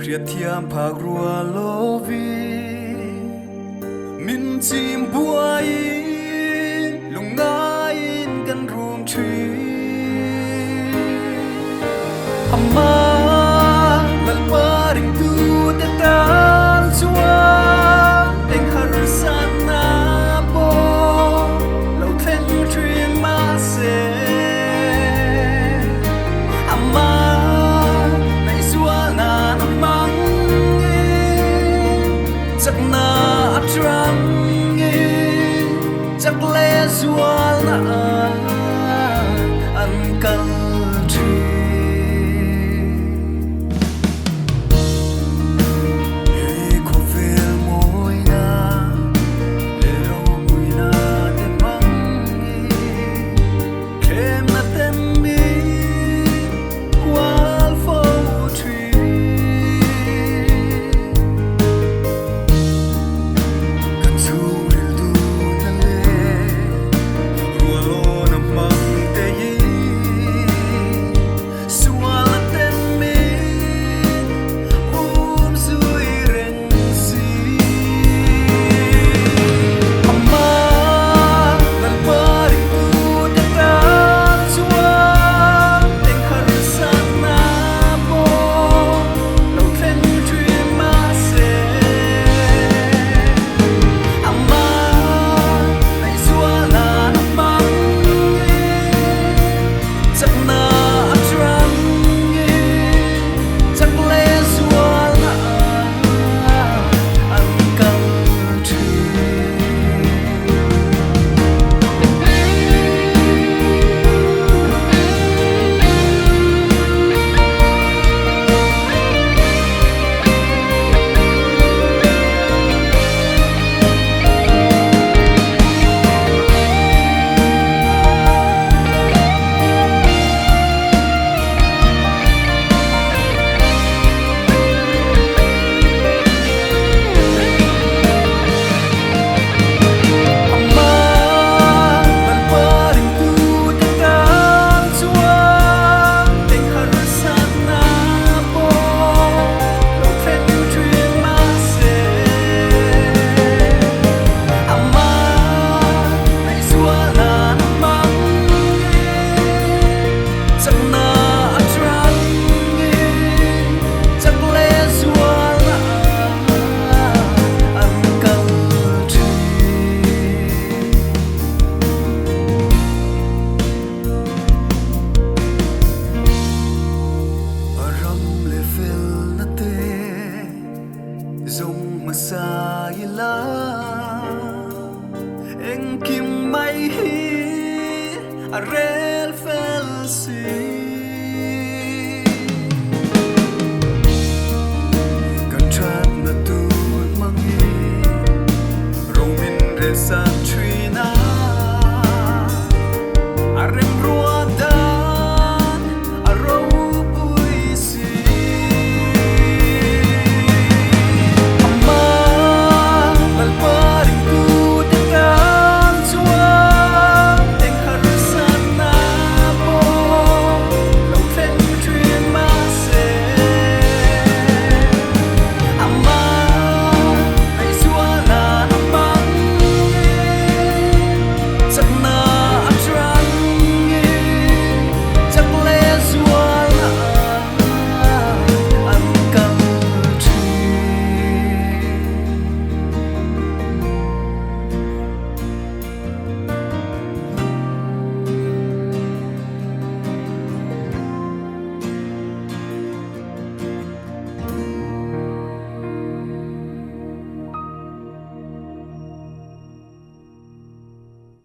Riết thiam phạc rùa lô vi Min chim bùa in Lung ngã in gần ruộng trì Amma Lần ba đình tu tê tan chua Tình hẳn san na bô Lâu thêm truyền ma xe Amma Này xua na nằm măng Chắc na trăng Chắc lẽ xua na Ăn cân trì Sa ila Eng kim mai hi Arel fel si